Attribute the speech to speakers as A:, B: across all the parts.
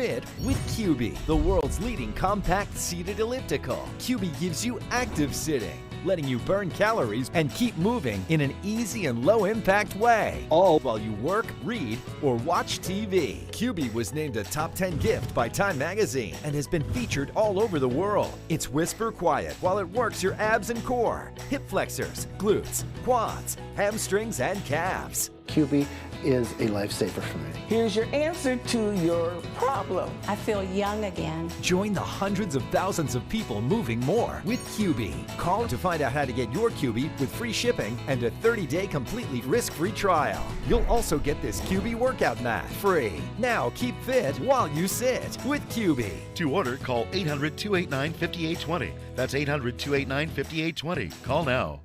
A: fit with QB, the world's leading compact seated elliptical. QB gives you active sitting, letting you burn calories and keep moving in an easy and low-impact way, all while you work, read, or watch TV. QB was named a top 10 gift by Time Magazine and has been featured all over the world. It's whisper quiet while it works your abs and core, hip flexors, glutes, quads, hamstrings, and calves.
B: QB is a lifesaver for me.
C: Here's your answer to your problem.
D: I feel young again.
A: Join the hundreds of thousands of people moving more with QB. Call to find out how to get your QB with free shipping and a 30-day completely risk-free trial. You'll also get this QB workout mat free. Now keep fit while you sit with QB.
E: To order, call 800-289-5820. That's 800-289-5820. Call now.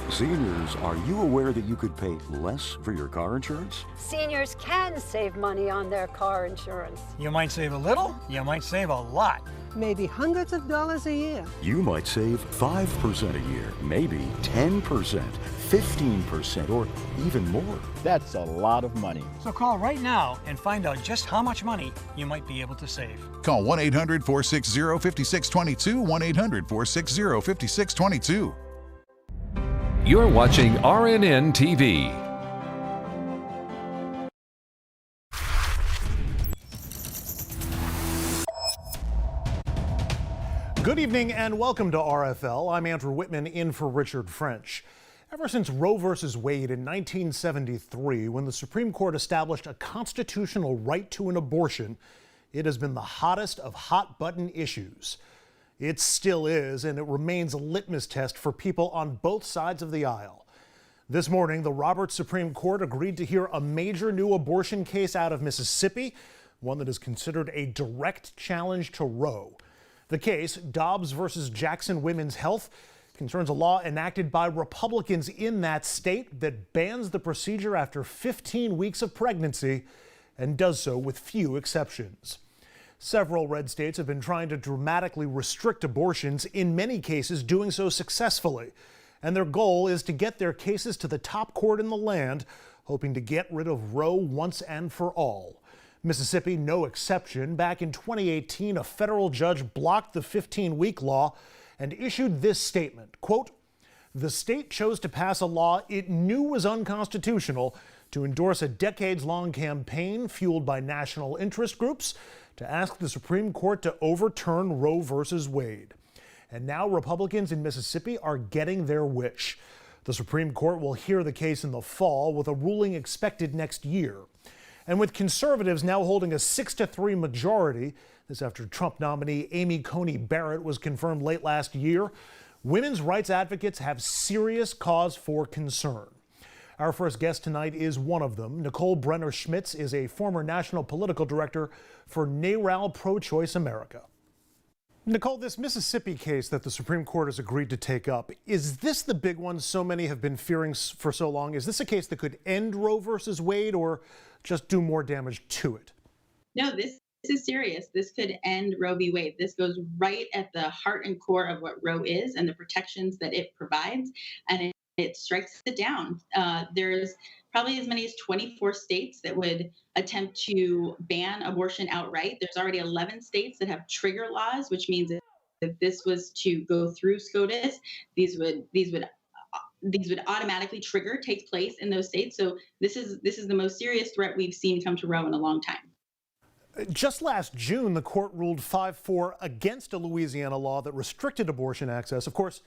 F: Seniors, are you aware that you could pay less for your car insurance?
G: Seniors can save money on their car insurance.
H: You might save a little, you might save a lot.
I: Maybe hundreds of dollars a year.
F: You might save 5% a year, maybe 10%, 15%, or even more.
J: That's a lot of money.
H: So call right now and find out just how much money you might be able to save.
K: Call 1-800-460-5622, 1-800-460-5622.
L: You're watching RNN TV.
M: Good evening and welcome to RFL. I'm Andrew Whitman in for Richard French. Ever since Roe v. Wade in 1973, when the Supreme Court established a constitutional right to an abortion, it has been the hottest of hot-button issues. It still is, and it remains a litmus test for people on both sides of the aisle. This morning, the Roberts Supreme Court agreed to hear a major new abortion case out of Mississippi, one that is considered a direct challenge to Roe. The case, Dobbs versus Jackson Women's Health, concerns a law enacted by Republicans in that state that bans the procedure after 15 weeks of pregnancy and does so with few exceptions. Several red states have been trying to dramatically restrict abortions, in many cases doing so successfully. And their goal is to get their cases to the top court in the land, hoping to get rid of Roe once and for all. Mississippi, no exception. Back in 2018, a federal judge blocked the 15-week law and issued this statement, quote, "The state chose to pass a law it knew was unconstitutional to endorse a decades-long campaign fueled by national interest groups to ask the Supreme Court to overturn Roe v. Wade." And now Republicans in Mississippi are getting their wish. The Supreme Court will hear the case in the fall, with a ruling expected next year. And with conservatives now holding a 6-3 majority, this after Trump nominee Amy Coney Barrett was confirmed late last year, women's rights advocates have serious cause for concern. Our first guest tonight is one of them. Nicole Brenner-Schmitz is a former national political director for NARAL Pro-Choice America. Nicole, this Mississippi case that the Supreme Court has agreed to take up, is this the big one so many have been fearing for so long? Is this a case that could end Roe versus Wade or just do more damage to it?
N: No, this is serious. This could end Roe v. Wade. This goes right at the heart and core of what Roe is and the protections that it provides, and it strikes it down. There's probably as many as 24 states that would attempt to ban abortion outright. There's already 11 states that have trigger laws, which means if this was to go through SCOTUS, these would automatically take place in those states. So this is the most serious threat we've seen come to Roe in a long time.
M: Just last June, the court ruled 5-4 against a Louisiana law that restricted abortion access. Of course,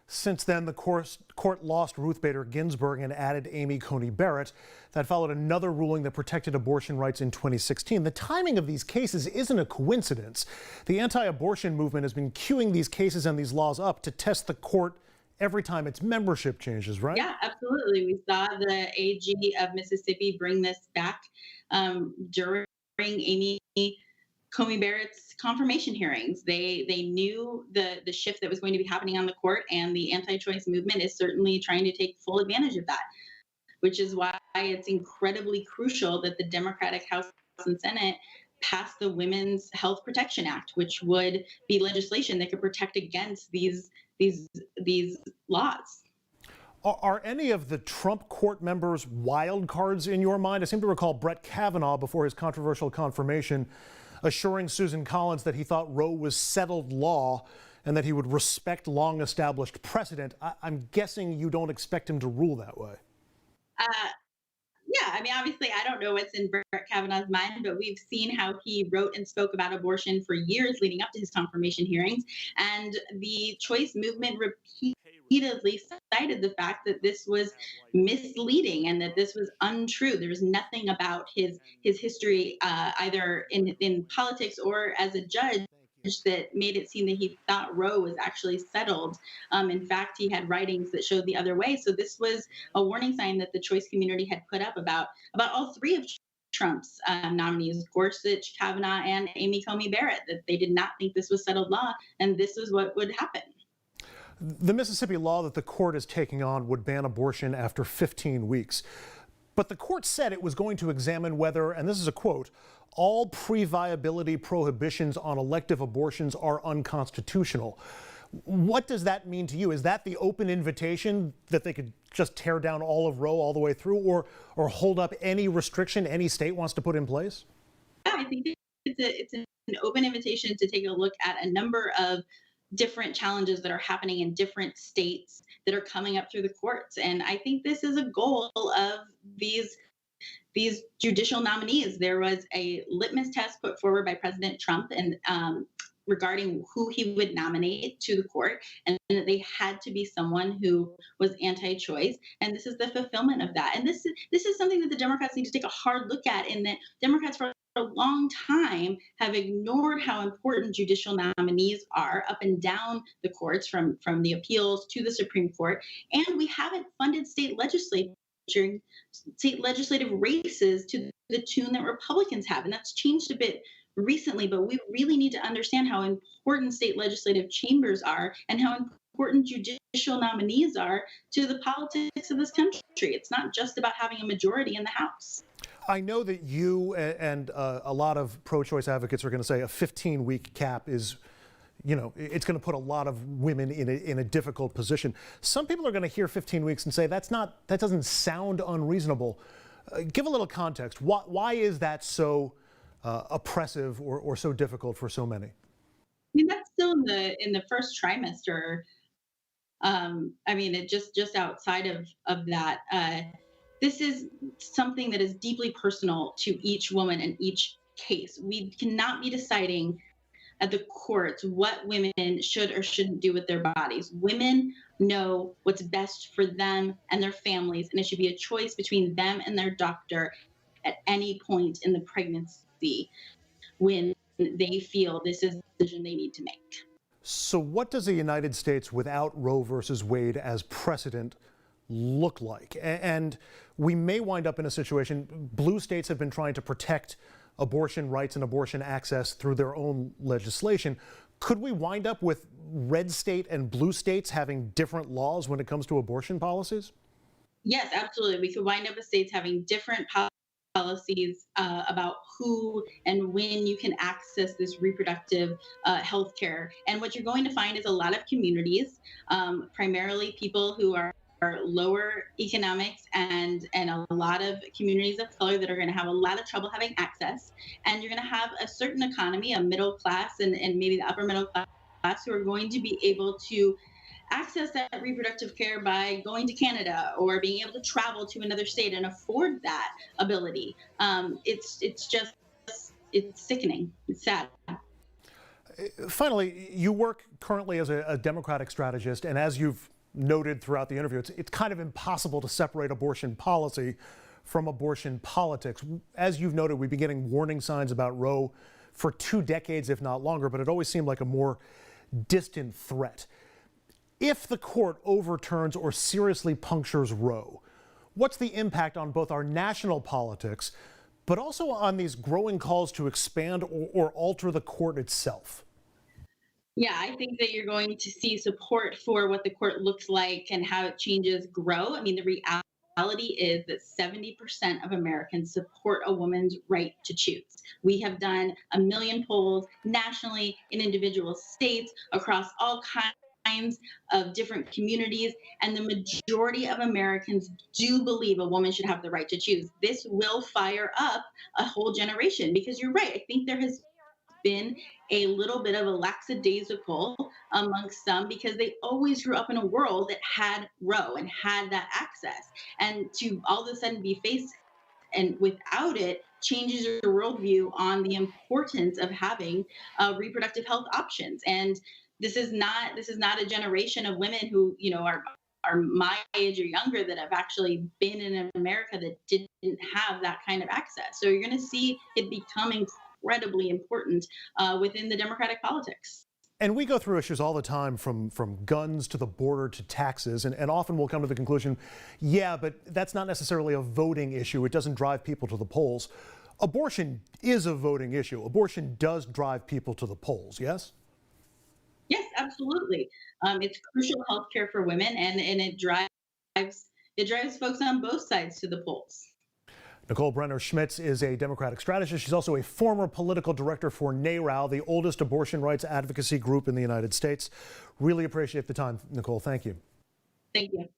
M: since then, the court lost Ruth Bader Ginsburg and added Amy Coney Barrett. That followed another ruling that protected abortion rights in 2016. The timing of these cases isn't a coincidence. The anti-abortion movement has been queuing these cases and these laws up to test the court every time its membership changes, right?
N: Yeah, absolutely. We saw the AG of Mississippi bring this back during Amy Coney Barrett's confirmation hearings. They knew the shift that was going to be happening on the court, and the anti-choice movement is certainly trying to take full advantage of that, which is why it's incredibly crucial that the Democratic House and Senate pass the Women's Health Protection Act, which would be legislation that could protect against these laws.
M: Are any of the Trump court members wild cards in your mind? I seem to recall Brett Kavanaugh, before his controversial confirmation, assuring Susan Collins that he thought Roe was settled law and that he would respect long-established precedent. I'm guessing you don't expect him to rule that way.
N: Yeah, I mean, obviously, I don't know what's in Brett Kavanaugh's mind, but we've seen how he wrote and spoke about abortion for years leading up to his confirmation hearings. And the choice movement repeatedly cited the fact that this was misleading and that this was untrue. There was nothing about his history, either in politics or as a judge, that made it seem that he thought Roe was actually settled. In fact, he had writings that showed the other way. So this was a warning sign that the choice community had put up about all three of Trump's nominees, Gorsuch, Kavanaugh, and Amy Coney Barrett, that they did not think this was settled law, and this is what would happen.
M: The Mississippi law that the court is taking on would ban abortion after 15 weeks. But the court said it was going to examine whether, and this is a quote, all pre-viability prohibitions on elective abortions are unconstitutional. What does that mean to you? Is that the open invitation that they could just tear down all of Roe all the way through, or hold up any restriction any state wants to put in place?
N: Yeah, I think it's an open invitation to take a look at a number of different challenges that are happening in different states that are coming up through the courts. And I think this is a goal of these judicial nominees. There was a litmus test put forward by President Trump and regarding who he would nominate to the court, and they had to be someone who was anti-choice, and this is the fulfillment of that. And this is something that the Democrats need to take a hard look at, in that Democrats for a long time have ignored how important judicial nominees are up and down the courts, from the appeals to the Supreme Court, and we haven't funded state legislative races to the tune that Republicans have, and that's changed a bit recently, but we really need to understand how important state legislative chambers are and how important judicial nominees are to the politics of this country. It's not just about having a majority in the House.
M: I know that you and a lot of pro-choice advocates are going to say a 15-week cap is, it's going to put a lot of women in a difficult position. Some people are going to hear 15 weeks and say that doesn't sound unreasonable. Give a little context. Why is that so oppressive or so difficult for so many?
N: I mean, that's still in the first trimester. I mean, it just outside of that. This is something that is deeply personal to each woman in each case. We cannot be deciding at the courts what women should or shouldn't do with their bodies. Women know what's best for them and their families, and it should be a choice between them and their doctor at any point in the pregnancy when they feel this is the decision they need to make.
M: So what does a United States without Roe versus Wade as precedent look like? And we may wind up in a situation, blue states have been trying to protect abortion rights and abortion access through their own legislation. Could we wind up with red state and blue states having different laws when it comes to abortion policies?
N: Yes, absolutely. We could wind up with states having different policies about who and when you can access this reproductive health care. And what you're going to find is a lot of communities, primarily people who are lower economics and a lot of communities of color that are going to have a lot of trouble having access. And you're going to have a certain economy, a middle class and maybe the upper middle class, who are going to be able to access that reproductive care by going to Canada or being able to travel to another state and afford that ability. It's sickening. It's sad.
M: Finally, you work currently as a Democratic strategist, and as you've noted throughout the interview, it's kind of impossible to separate abortion policy from abortion politics. As you've noted, we've been getting warning signs about Roe for 2 decades, if not longer, but it always seemed like a more distant threat. If the court overturns or seriously punctures Roe, what's the impact on both our national politics, but also on these growing calls to expand or alter the court itself?
N: Yeah, I think that you're going to see support for what the court looks like and how it changes grow. I mean, the reality is that 70% of Americans support a woman's right to choose. We have done 1 million polls nationally in individual states across all kinds kinds of different communities, and the majority of Americans do believe a woman should have the right to choose. This will fire up a whole generation, because you're right. I think there has been a little bit of a lackadaisical amongst some, because they always grew up in a world that had Roe and had that access, and to all of a sudden be faced and without it changes your worldview on the importance of having reproductive health options. And this is not a generation of women who are my age or younger that have actually been in America that didn't have that kind of access. So you're going to see it become incredibly important within the Democratic politics.
M: And we go through issues all the time, from guns to the border to taxes, and often we'll come to the conclusion, yeah, but that's not necessarily a voting issue. It doesn't drive people to the polls. Abortion is a voting issue. Abortion does drive people to the polls, yes?
N: Yes, absolutely. It's crucial health care for women, and it drives folks on both sides to the polls.
M: Nicole Brenner-Schmitz is a Democratic strategist. She's also a former political director for NARAL, the oldest abortion rights advocacy group in the United States. Really appreciate the time, Nicole. Thank you.
N: Thank you.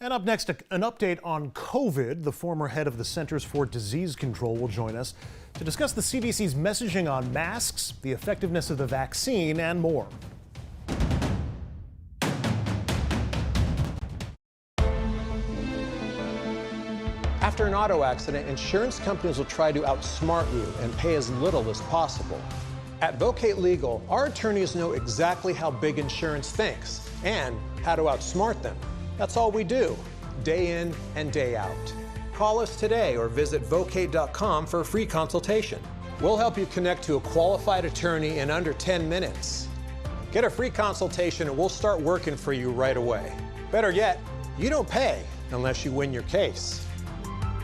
M: And up next, an update on COVID. The former head of the Centers for Disease Control will join us to discuss the CDC's messaging on masks, the effectiveness of the vaccine, and more.
D: After an auto accident, insurance companies will try to outsmart you and pay as little as possible. At Vocate Legal, our attorneys know exactly how big insurance thinks and how to outsmart them. That's all we do, day in and day out. Call us today or visit vocate.com for a free consultation. We'll help you connect to a qualified attorney in under 10 minutes. Get a free consultation and we'll start working for you right away. Better yet, you don't pay unless you win your case.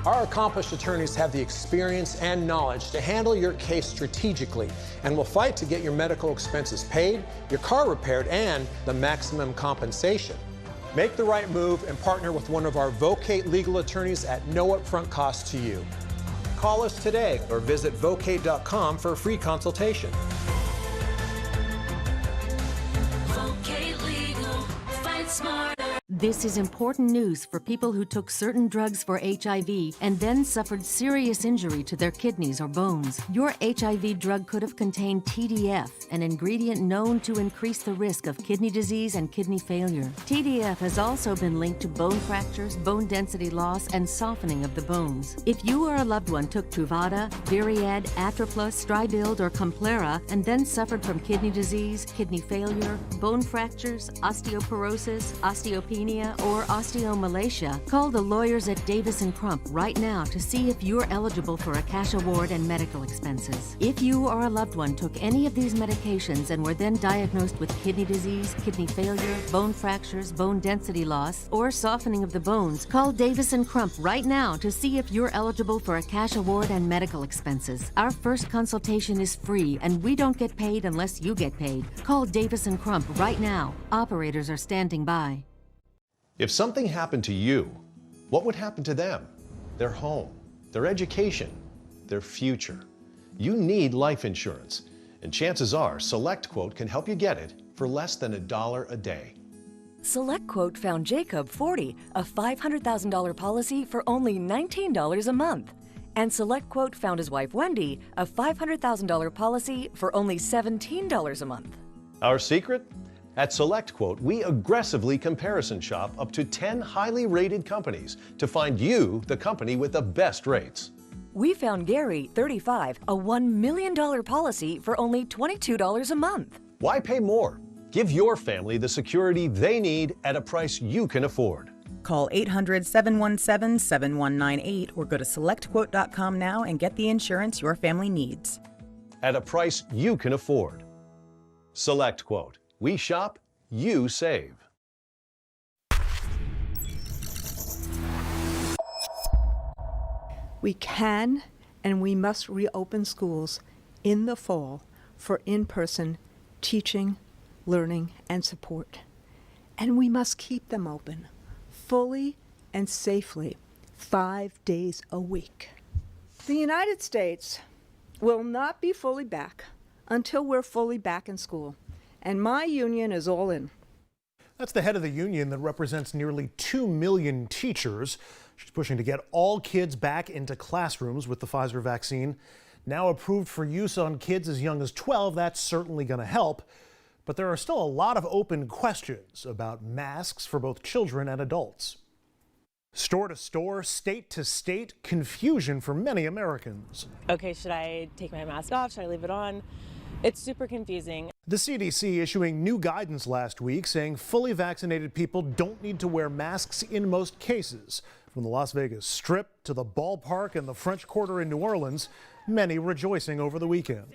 D: Our accomplished attorneys have the experience and knowledge to handle your case strategically and will fight to get your medical expenses paid, your car repaired, and the maximum compensation. Make the right move and partner with one of our Vocate legal attorneys at no upfront cost to you. Call us today or visit vocate.com for a free consultation.
K: Vocate Legal, fight smarter.
O: This is important news for people who took certain drugs for HIV and then suffered serious injury to their kidneys or bones. Your HIV drug could have contained TDF, an ingredient known to increase the risk of kidney disease and kidney failure. TDF has also been linked to bone fractures, bone density loss, and softening of the bones. If you or a loved one took Truvada, Viriad, Atroplus, Stribild, or Complera and then suffered from kidney disease, kidney failure, bone fractures, osteoporosis, osteopenia, or osteomalacia, call the lawyers at Davis & Crump right now to see if you're eligible for a cash award and medical expenses. If you or a loved one took any of these medications and were then diagnosed with kidney disease, kidney failure, bone fractures, bone density loss, or softening of the bones, call Davis & Crump right now to see if you're eligible for a cash award and medical expenses. Our first consultation is free, and we don't get paid unless you get paid. Call Davis & Crump right now. Operators are standing by.
P: If something happened to you, what would happen to them? Their home, their education, their future. You need life insurance, and chances are SelectQuote can help you get it for less than $1 a day.
Q: SelectQuote found Jacob 40, a $500,000 policy for only $19 a month. And SelectQuote found his wife Wendy a $500,000 policy for only $17 a month.
P: Our secret? At SelectQuote, we aggressively comparison shop up to 10 highly rated companies to find you the company with the best rates.
Q: We found Gary, 35, a $1 million policy for only $22 a month.
P: Why pay more? Give your family the security they need at a price you can afford.
R: Call 800-717-7198 or go to SelectQuote.com now and get the insurance your family needs.
P: At a price you can afford. SelectQuote. We shop, you save.
I: We can and we must reopen schools in the fall for in-person teaching, learning, and support. And we must keep them open fully and safely 5 days a week. The United States will not be fully back until we're fully back in school. And my union is all in.
M: That's the head of the union that represents nearly 2 million teachers. She's pushing to get all kids back into classrooms with the Pfizer vaccine. Now approved for use on kids as young as 12, that's certainly going to help. But there are still a lot of open questions about masks for both children and adults. Store to store, state to state, confusion for many Americans.
S: Okay, should I take my mask off? Should I leave it on? It's super confusing.
M: The CDC issuing new guidance last week saying fully vaccinated people don't need to wear masks in most cases. From the Las Vegas Strip to the ballpark and the French Quarter in New Orleans, many rejoicing over the weekend.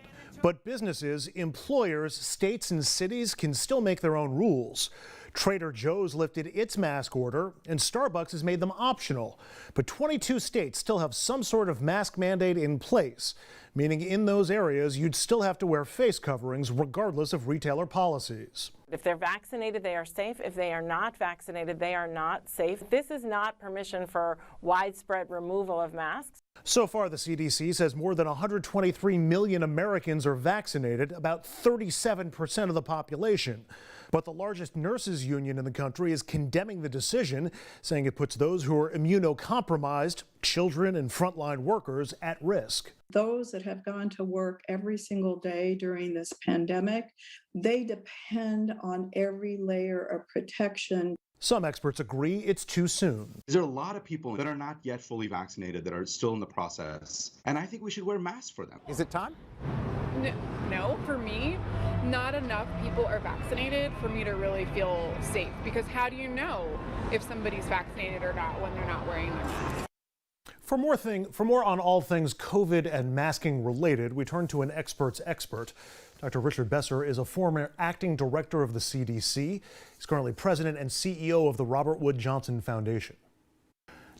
M: But businesses, employers, states, and cities can still make their own rules. Trader Joe's lifted its mask order, and Starbucks has made them optional. But 22 states still have some sort of mask mandate in place, meaning in those areas you'd still have to wear face coverings regardless of retailer policies.
S: If they're vaccinated, they are safe. If they are not vaccinated, they are not safe. This is not permission for widespread removal of masks.
M: So far, the CDC says more than 123 million Americans are vaccinated, about 37% of the population. But the largest nurses union in the country is condemning the decision, saying it puts those who are immunocompromised, children and frontline workers, at risk.
T: Those that have gone to work every single day during this pandemic, they depend on every layer of protection.
M: Some experts agree it's too soon.
U: There are a lot of people that are not yet fully vaccinated that are still in the process, and I think we should wear masks for them.
V: Is it time?
W: No, for me, not enough people are vaccinated for me to really feel safe, because how do you know if somebody's vaccinated or not when they're not wearing their mask?
M: For more on all things COVID and masking related, we turn to an expert's expert. Dr. Richard Besser is a former acting director of the CDC. He's currently president and CEO of the Robert Wood Johnson Foundation.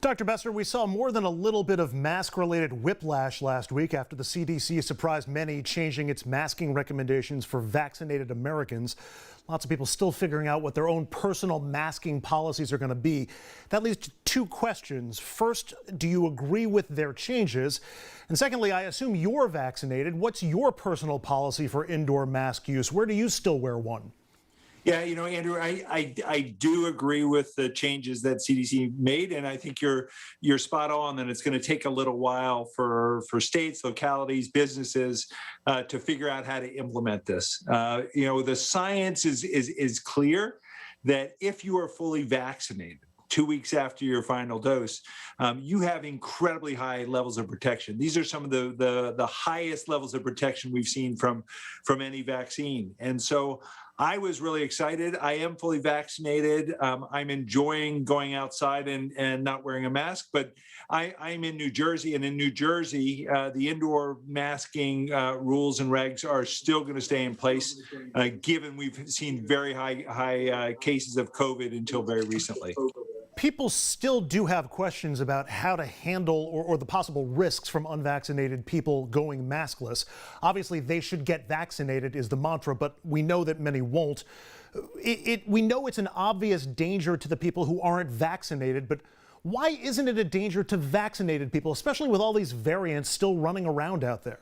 M: Dr. Besser, we saw more than a little bit of mask-related whiplash last week after the CDC surprised many, changing its masking recommendations for vaccinated Americans. Lots of people still figuring out what their own personal masking policies are going to be. That leads to two questions. First, do you agree with their changes? And secondly, I assume you're vaccinated. What's your personal policy for indoor mask use? Where do you still wear one?
X: Yeah, you know, Andrew, I do agree with the changes that CDC made, and I think you're spot on that it's going to take a little while for states, localities, businesses to figure out how to implement this. You know, the science is clear that if you are fully vaccinated 2 weeks after your final dose, you have incredibly high levels of protection. These are some of the highest levels of protection we've seen from any vaccine. And so I was really excited. I am fully vaccinated. I'm enjoying going outside and not wearing a mask, but I'm in New Jersey, and in New Jersey, the indoor masking rules and regs are still going to stay in place, given we've seen very high cases of COVID until very recently.
M: People still do have questions about how to handle or the possible risks from unvaccinated people going maskless. Obviously, they should get vaccinated is the mantra, but we know that many won't. We know it's an obvious danger to the people who aren't vaccinated, but why isn't it a danger to vaccinated people, especially with all these variants still running around out there?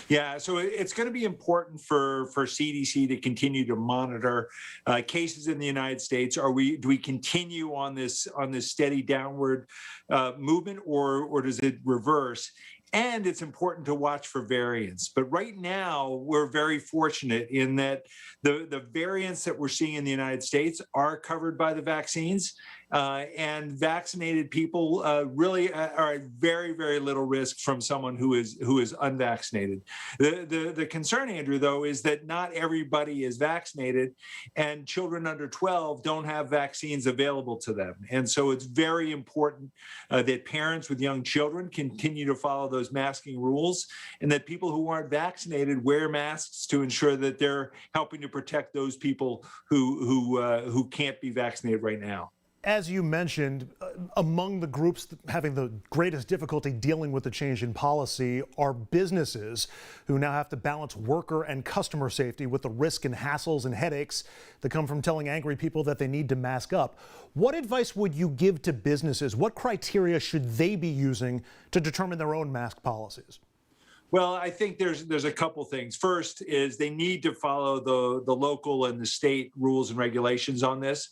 X: Yeah, so it's going to be important for CDC to continue to monitor cases in the United States. Do we continue on this steady downward movement, or does it reverse? And it's important to watch for variants. But right now, we're very fortunate in that the variants that we're seeing in the United States are covered by the vaccines. And vaccinated people really are at very, very little risk from someone who is unvaccinated. The concern, Andrew, though, is that not everybody is vaccinated, and children under 12 don't have vaccines available to them. And so it's very important that parents with young children continue to follow those masking rules, and that people who aren't vaccinated wear masks to ensure that they're helping to protect those people who can't be vaccinated right now.
M: As you mentioned, among the groups having the greatest difficulty dealing with the change in policy are businesses who now have to balance worker and customer safety with the risk and hassles and headaches that come from telling angry people that they need to mask up. What advice would you give to businesses? What criteria should they be using to determine their own mask policies?
X: Well, I think there's a couple things. First is they need to follow the local and the state rules and regulations on this.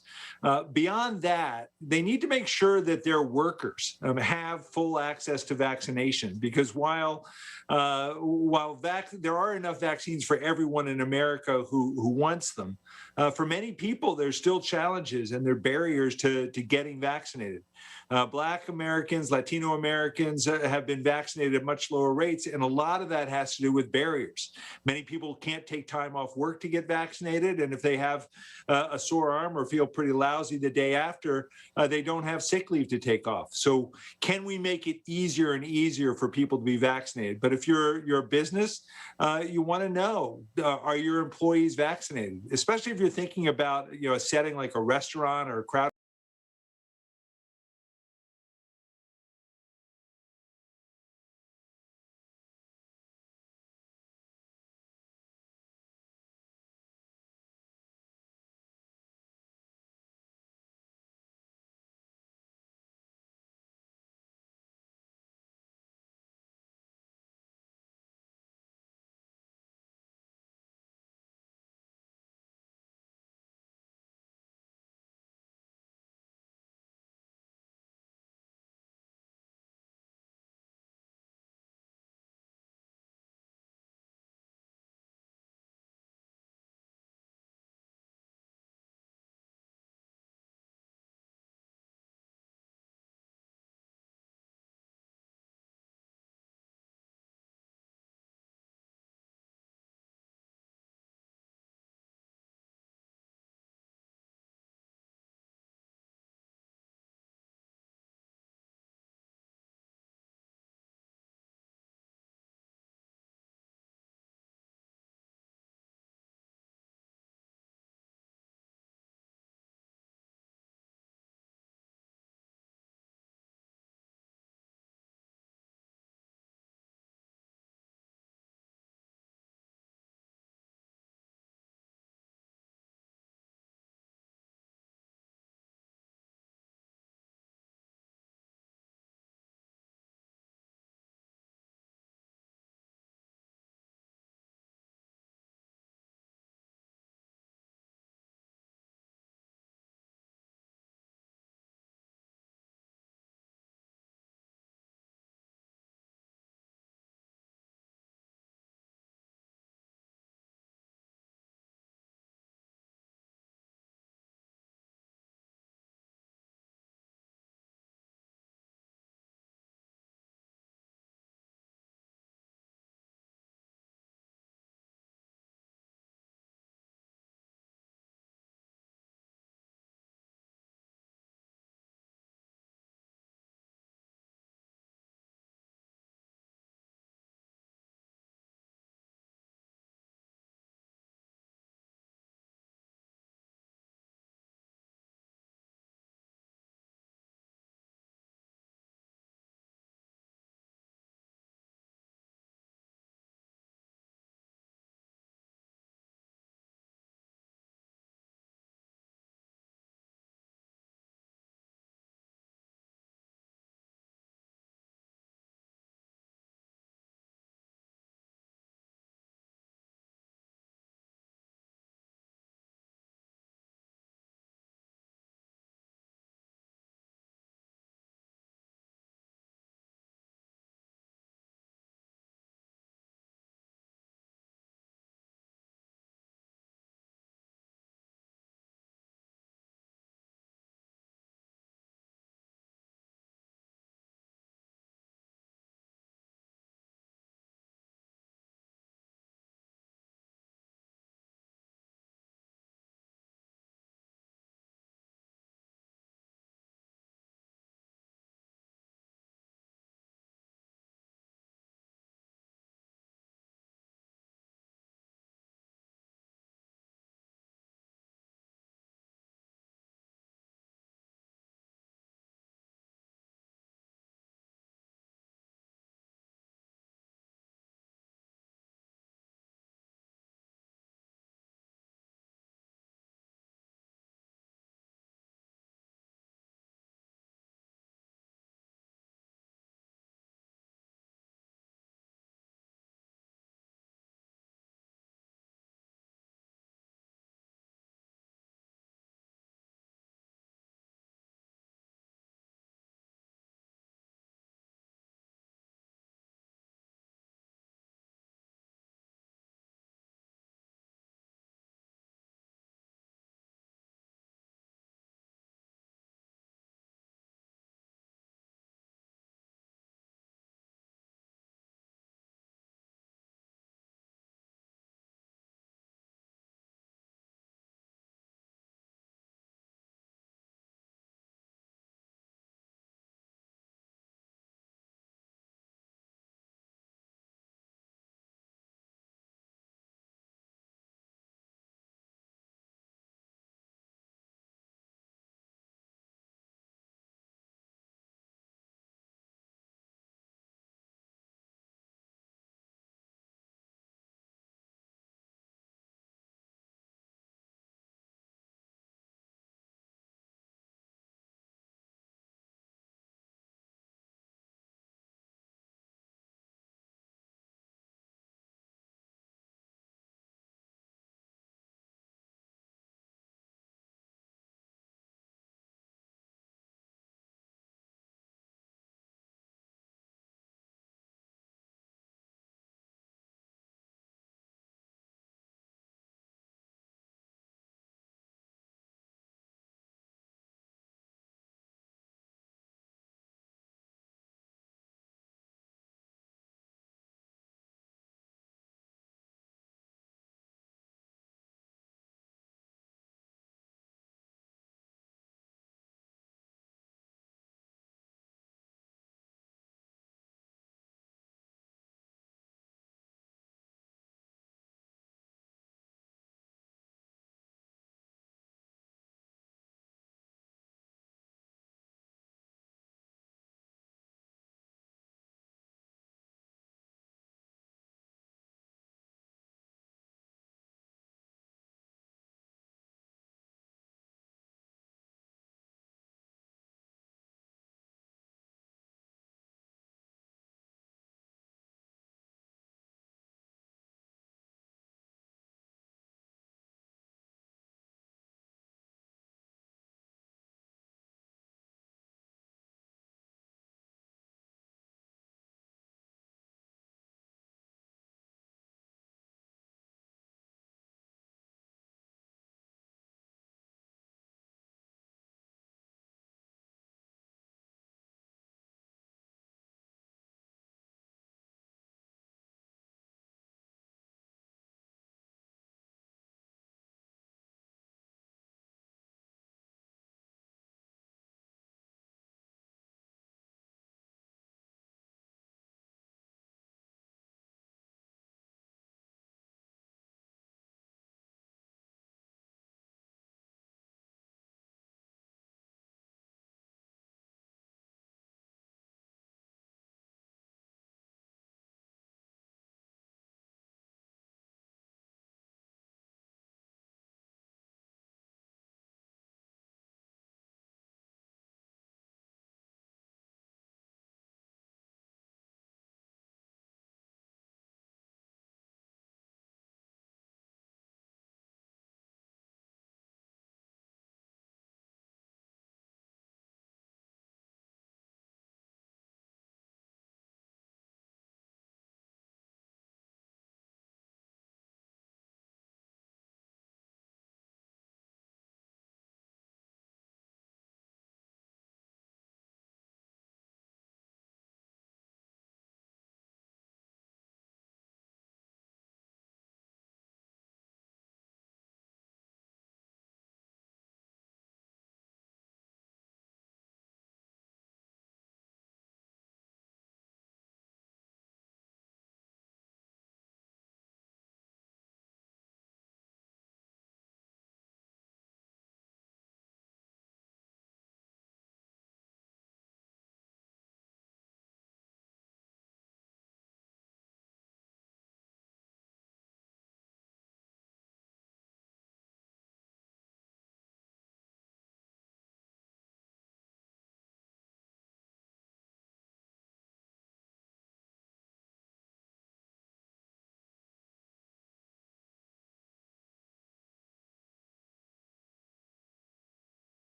X: Beyond that, they need to make sure that their workers have full access to vaccination, because while there are enough vaccines for everyone in America who wants them, for many people there's still challenges and there are barriers to getting vaccinated. Black Americans, Latino Americans have been vaccinated at much lower rates, and a lot of that has to do with barriers. Many people can't take time off work to get vaccinated, and if they have a sore arm or feel pretty lousy the day after, they don't have sick leave to take off. So can we make it easier and easier for people to be vaccinated? But if you're a business, you want to know, are your employees vaccinated? Especially if you're thinking about a setting like a restaurant or a crowd